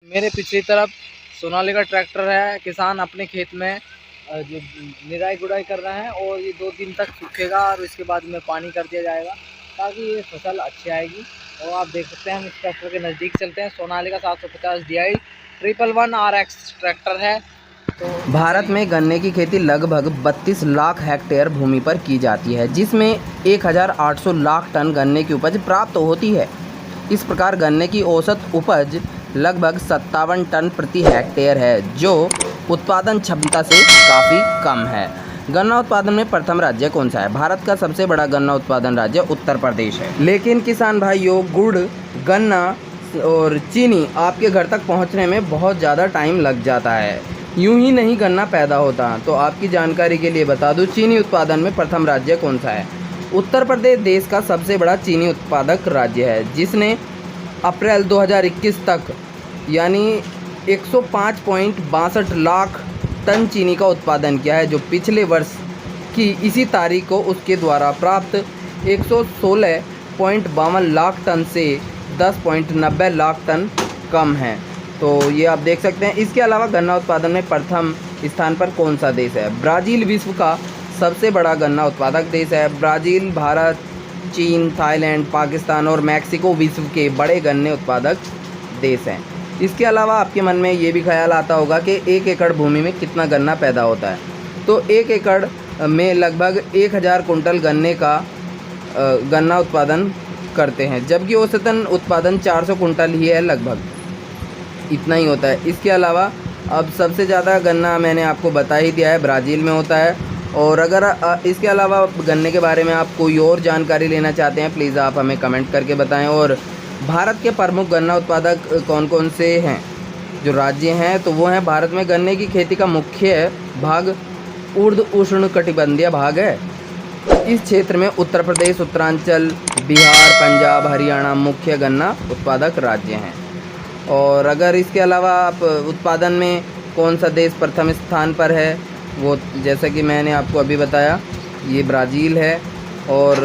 मेरे पिछली तरफ सोनालिका ट्रैक्टर है। किसान अपने खेत में जो निराई गुड़ाई कर रहे हैं और ये 2 दिन तक सूखेगा और इसके बाद में पानी कर दिया जाएगा ताकि ये फसल अच्छी आएगी। और आप देख सकते हैं हम इस ट्रैक्टर के नज़दीक चलते हैं। सोनालिका 750 DI 111 RX ट्रैक्टर है। तो भारत में गन्ने की खेती लगभग 32 लाख हेक्टेयर भूमि पर की जाती है, जिसमें 1800 लाख टन गन्ने की उपज प्राप्त होती है। इस प्रकार गन्ने की औसत उपज लगभग 57 टन प्रति हेक्टेयर है, जो उत्पादन क्षमता से काफ़ी कम है। गन्ना उत्पादन में प्रथम राज्य कौन सा है? भारत का सबसे बड़ा गन्ना उत्पादन राज्य उत्तर प्रदेश है। लेकिन किसान भाइयों, गुड़, गन्ना और चीनी आपके घर तक पहुंचने में बहुत ज़्यादा टाइम लग जाता है। यूं ही नहीं गन्ना पैदा होता। तो आपकी जानकारी के लिए बता दूं, चीनी उत्पादन में प्रथम राज्य कौन सा है? उत्तर प्रदेश देश का सबसे बड़ा चीनी उत्पादक राज्य है, जिसने अप्रैल 2021 तक यानी 105.62 लाख टन चीनी का उत्पादन किया है, जो पिछले वर्ष की इसी तारीख को उसके द्वारा प्राप्त 116.52 लाख टन से 10.90 लाख टन कम है। तो ये आप देख सकते हैं। इसके अलावा गन्ना उत्पादन में प्रथम स्थान पर कौन सा देश है? ब्राज़ील विश्व का सबसे बड़ा गन्ना उत्पादक देश है। ब्राज़ील, भारत, चीन, थाईलैंड, पाकिस्तान और मैक्सिको विश्व के बड़े गन्ने उत्पादक देश हैं। इसके अलावा आपके मन में ये भी ख्याल आता होगा कि 1 एकड़ भूमि में कितना गन्ना पैदा होता है। तो 1 एकड़ में लगभग 1000 कुंटल गन्ने का गन्ना उत्पादन करते हैं, जबकि औसतन उत्पादन 400 कुंटल ही है, लगभग इतना ही होता है। इसके अलावा अब सबसे ज़्यादा गन्ना मैंने आपको बता ही दिया है, ब्राज़ील में होता है। और अगर इसके अलावा गन्ने के बारे में आप कोई और जानकारी लेना चाहते हैं, प्लीज़ आप हमें कमेंट करके बताएं। और भारत के प्रमुख गन्ना उत्पादक कौन कौन से हैं, जो राज्य हैं, तो वो हैं भारत में गन्ने की खेती का मुख्य भाग उर्द उष्णकटिबंधीय भाग है। इस क्षेत्र में उत्तर प्रदेश, उत्तरांचल, बिहार, पंजाब, हरियाणा मुख्य गन्ना उत्पादक राज्य हैं। और अगर इसके अलावा आप उत्पादन में कौन सा देश प्रथम स्थान पर है, वो जैसा कि मैंने आपको अभी बताया, ये ब्राज़ील है। और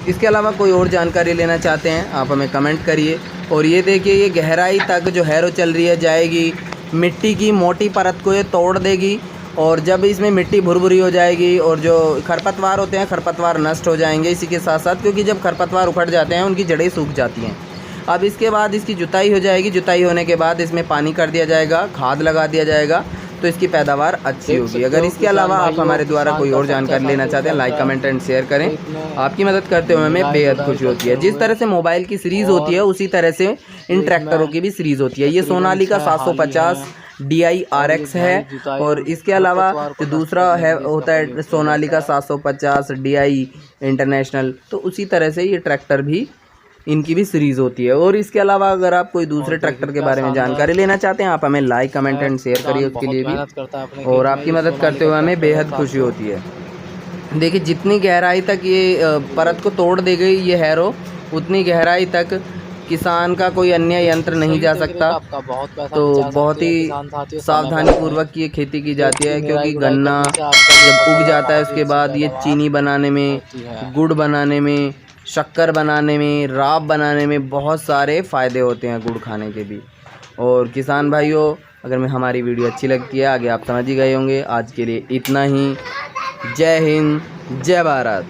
इसके अलावा कोई और जानकारी लेना चाहते हैं, आप हमें कमेंट करिए। और ये देखिए, ये गहराई तक जो हैरो चल रही है जाएगी, मिट्टी की मोटी परत को ये तोड़ देगी। और जब इसमें मिट्टी भुरभुरी हो जाएगी और जो खरपतवार होते हैं, खरपतवार नष्ट हो जाएंगे इसी के साथ साथ, क्योंकि जब खरपतवार उखड़ जाते हैं उनकी जड़ें सूख जाती हैं। अब इसके बाद इसकी जुताई हो जाएगी। जुताई होने के बाद इसमें पानी कर दिया जाएगा, खाद लगा दिया जाएगा, तो इसकी पैदावार अच्छी होगी। अगर इसके अलावा आप हमारे द्वारा कोई और जानकारी लेना चाहते हैं, लाइक, कमेंट एंड शेयर करें। आपकी मदद करते हुए हमें बेहद खुशी होती है। जिस तरह से मोबाइल की सीरीज़ होती है, उसी तरह से इन ट्रैक्टरों की भी सीरीज़ होती है। ये सोनालिका 750 DI RX है। और इसके अलावा जो दूसरा है होता है सोनालिका 750 DI इंटरनेशनल, तो उसी तरह से ये ट्रैक्टर भी, इनकी भी सीरीज़ होती है। और इसके अलावा अगर आप कोई दूसरे ट्रैक्टर के बारे में जानकारी लेना चाहते हैं, आप हमें लाइक, कमेंट एंड शेयर करिए, उसके लिए भी। और आपकी मदद करते हुए हमें बेहद खुशी होती है। देखिए, जितनी गहराई तक ये परत को तोड़ दे गई ये हैरो, उतनी गहराई तक किसान का कोई अन्य यंत्र नहीं जा सकता। तो बहुत ही सावधानी पूर्वक ये खेती की जाती है, क्योंकि गन्ना जब उग जाता है उसके बाद ये चीनी बनाने में, गुड़ बनाने में, शक्कर बनाने में, राब बनाने में बहुत सारे फ़ायदे होते हैं, गुड़ खाने के भी। और किसान भाइयों, अगर मैं हमारी वीडियो अच्छी लगती है, आगे आप समझ ही गए होंगे। आज के लिए इतना ही। जय हिंद, जय भारत।